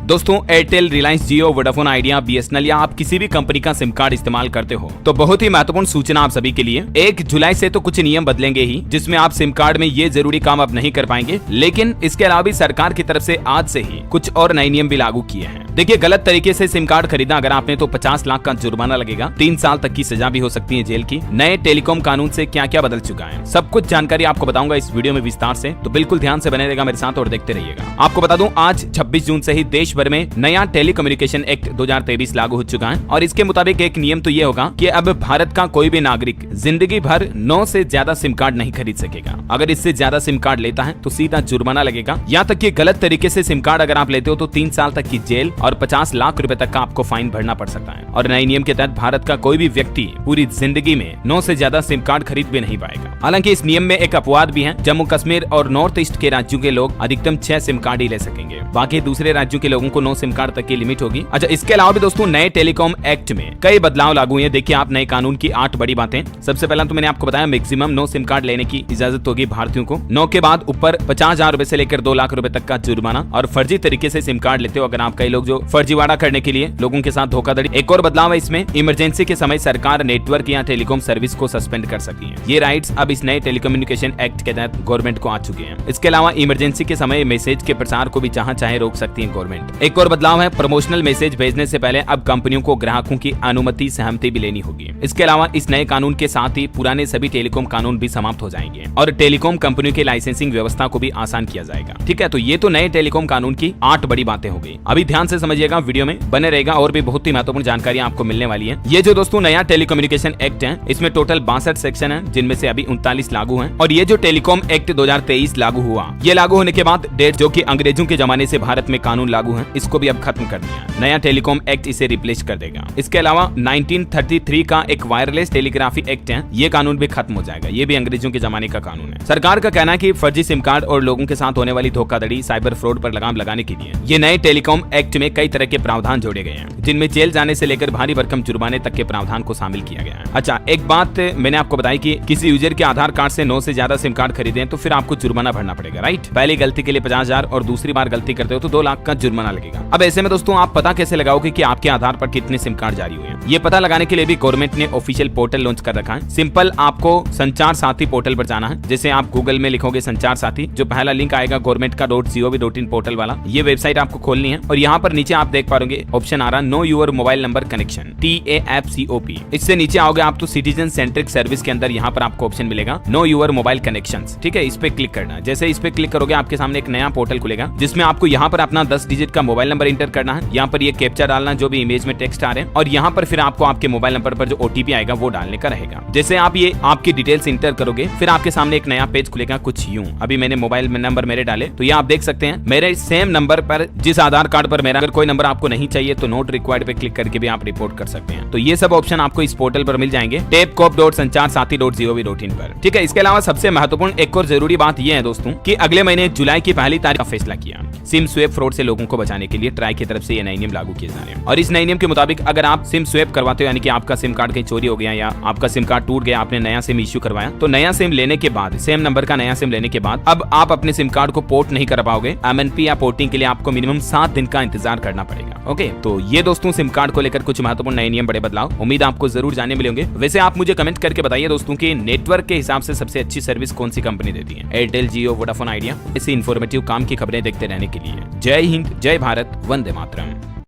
दोस्तों एयरटेल, रिलायंस जियो, Vodafone idea, BSNL या आप किसी भी कंपनी का सिम कार्ड इस्तेमाल करते हो तो बहुत ही महत्वपूर्ण सूचना आप सभी के लिए। 1 जुलाई से तो कुछ नियम बदलेंगे ही, जिसमें आप सिम कार्ड में ये जरूरी काम अब नहीं कर पाएंगे, लेकिन इसके अलावा भी सरकार की तरफ से आज से ही कुछ और नए नियम भी लागू किए हैं। देखिए, गलत तरीके से सिम कार्ड खरीदा अगर आपने तो 50 लाख का जुर्माना लगेगा, 3 साल तक की सजा भी हो सकती है जेल की। नए टेलीकॉम कानून से क्या क्या बदल चुका है, सब कुछ जानकारी आपको बताऊंगा इस वीडियो में विस्तार से, तो बिल्कुल ध्यान से बने रहेगा मेरे साथ और देखते रहिएगा। आपको बता दूं, आज 26 जून से ही देश भर में नया टेलीकम्युनिकेशन एक्ट 2023 लागू हो चुका है और इसके मुताबिक एक नियम तो ये होगा कि अब भारत का कोई भी नागरिक जिंदगी भर 9 से ज्यादा सिम कार्ड नहीं खरीद सकेगा। अगर इससे ज्यादा सिम कार्ड लेता है तो सीधा जुर्माना लगेगा। यहाँ तक कि गलत तरीके से सिम कार्ड अगर आप लेते हो तो 3 साल तक की जेल और 50 लाख रुपए तक का आपको फाइन भरना पड़ सकता है। और नए नियम के तहत भारत का कोई भी व्यक्ति पूरी जिंदगी में 9 से ज्यादा सिम कार्ड खरीद भी नहीं पाएगा। हालांकि इस नियम में एक अपवाद भी है, जम्मू कश्मीर और नॉर्थ ईस्ट के राज्यों के लोग अधिकतम 6 सिम कार्ड ही ले सकेंगे, बाकी दूसरे राज्यों के लोगों को 9 सिम कार्ड तक की लिमिट होगी। अच्छा, इसके अलावा भी दोस्तों नए टेलीकॉम एक्ट में कई बदलाव लागू हुए। देखिए आप नए कानून की 8 बड़ी बातें। सबसे पहला तो मैंने आपको बताया मैक्सिमम 9 सिम कार्ड लेने की इजाजत होगी भारतीयों को। 9 के बाद ऊपर 50,000 रुपए से लेकर 2 लाख रुपए तक का जुर्माना। और फर्जी तरीके से सिम कार्ड लेते हो अगर आप, कई लोग जो फर्जीवाड़ा करने के लिए लोगों के साथ धोखाधड़ी। एक और बदलाव है इसमें, इमरजेंसी के समय सरकार नेटवर्क या टेलीकॉम सर्विस को सस्पेंड कर सकती है। ये राइट्स अब इस नए टेलीकम्युनिकेशन एक्ट के तहत गवर्नमेंट को आ चुके हैं। इसके अलावा इमरजेंसी के समय मैसेज के प्रसार को भी जहां चाहे रोक सकती है गवर्नमेंट। एक और बदलाव है, प्रमोशनल मैसेज भेजने से पहले अब कंपनियों को ग्राहकों की अनुमति, सहमति भी लेनी होगी। इसके अलावा इस नए कानून के साथ ही पुराने सभी टेलीकॉम कानून भी समाप्त हो जाएंगे और टेलीकॉम कंपनियों की लाइसेंसिंग व्यवस्था को भी आसान किया जाएगा। ठीक है, तो ये तो नए टेलीकॉम कानून की 8 बड़ी बातें हो गई। अभी ध्यान से समझिएगा, वीडियो में बने रहेगा और भी बहुत ही महत्वपूर्ण जानकारी आपको मिलने वाली है। ये जो दोस्तों नया टेलीकम्युनिकेशन एक्ट है, इसमें टोटल 62 सेक्शन है, जिनमें से अभी 39 लागू हैं। और ये जो टेलीकॉम एक्ट 2023 लागू हुआ, ये लागू होने के बाद डेट जो कि अंग्रेजों के जमाने से भारत में कानून लागू है, इसको भी अब खत्म कर दिया। नया टेलीकॉम एक्ट इसे रिप्लेस कर देगा। इसके अलावा 1933 का एक वायरलेस टेलीग्राफी एक्ट है, ये कानून भी खत्म हो जाएगा। ये भी अंग्रेजों के जमाने का कानून है। सरकार का कहना है कि फर्जी सिम कार्ड और लोगों के साथ होने वाली धोखाधड़ी, साइबर फ्रॉड पर लगाम लगाने के लिए ये नए टेलीकॉम एक्ट में कई तरह के प्रावधान जोड़े गए हैं, जिनमें जेल जाने से लेकर भारी भरकम जुर्माने तक के प्रावधान को शामिल किया गया है। अच्छा, एक बात मैंने आपको बताई कि किसी यूजर के आधार कार्ड से 9 से ज्यादा सिम कार्ड खरीदे तो फिर आपको जुर्माना भरना पड़ेगा, राइट। पहली गलती के लिए 50,000 और दूसरी बार गलती करते हो तो 2 लाख का जुर्माना लगेगा। अब ऐसे में दोस्तों आप पता कैसे लगाओगे कि आपके आधार पर कितने सिम कार्ड जारी हुए हैं? ये पता लगाने के लिए भी गवर्नमेंट ने ऑफिशियल पोर्टल लॉन्च कर रखा है। सिंपल, आपको संचार साथी पोर्टल पर जाना है। जैसे आप गूगल में लिखोगे संचार साथी, जो पहला लिंक आएगा गवर्नमेंट का .gov.in पोर्टल वाला, ये वेबसाइट आपको खोलनी है। और यहाँ पर नीचे आप देख पाओगे ऑप्शन आ रहा know your mobile number connection, TAFCOP। इससे नीचे आओगे आप तो सिटीजन सेंट्रिक सर्विस के अंदर यहाँ पर आपको ऑप्शन मिलेगा नो योर मोबाइल कनेक्शन। ठीक है, इस पे क्लिक करना है। जैसे इस पे क्लिक करोगे आपके सामने एक नया पोर्टल खुलेगा, जिसमें आपको यहाँ पर अपना 10 डिजिट का मोबाइल नंबर इंटर करना है। यहाँ पर ये कैप्चा डालना जो भी इमेज में टेक्स्ट आ रहे हैं, और यहाँ पर फिर आपको आपके मोबाइल नंबर पर जो OTP आएगा वो डालने का रहेगा। जैसे आप ये आपकी डिटेल्स इंटर करोगे, फिर आपके सामने एक नया पेज खुलेगा कुछ यूं। अभी मैंने मोबाइल नंबर मेरे डाले तो ये आप देख सकते हैं मेरे सेम नंबर पर जिस आधार कार्ड पर मेरा, अगर कोई नंबर आपको नहीं चाहिए तो नोट रिक्वायर्ड पे क्लिक करके भी आप रिपोर्ट कर सकते हैं। तो ये सब ऑप्शन आपको इस पोर्टल पर मिल जाएंगे tapcop.sancharsati.gov.in पर। ठीक है, इसके अलावा सबसे महत्वपूर्ण एक और जरूरी बात यह है दोस्तों कि अगले महीने जुलाई की पहली तारीख का फैसला किया सिम स्वेप फ्रॉड से लोगों को बचाने के लिए ट्राई की तरफ से ये नए नियम लागू किए जा रहे हैं। और इस नए नियम के मुताबिक अगर आप सिम स्वेप करवाते हो, यानी कि आपका सिम कार्ड कहीं चोरी हो गया या आपका सिम कार्ड टूट गया, आपने नया सिम इश्यू करवाया, तो नया सिम लेने के बाद, सेम नंबर का नया सिम लेने के बाद अब आप अपने सिम कार्ड को पोर्ट नहीं कर पाओगे। MNP या पोर्टिंग के लिए आपको मिनिमम 7 दिन का इंतजार करना पड़ेगा। ओके, तो ये दोस्तों सिम कार्ड को लेकर कुछ महत्वपूर्ण नए नियम, बड़े बदलाव उम्मीद आपको जरूर जानने मिलेंगे। वैसे आप मुझे कमेंट करके बताइए दोस्तों कि नेटवर्क के हिसाब से सबसे अच्छी सर्विस कौन सी कंपनी देती है, एयरटेल, जियो, वोडाफोन आइडिया। ऐसी इन्फॉर्मेटिव काम की खबरें देखते रहने के लिए जय हिंद, जय भारत, वंदे मातरम।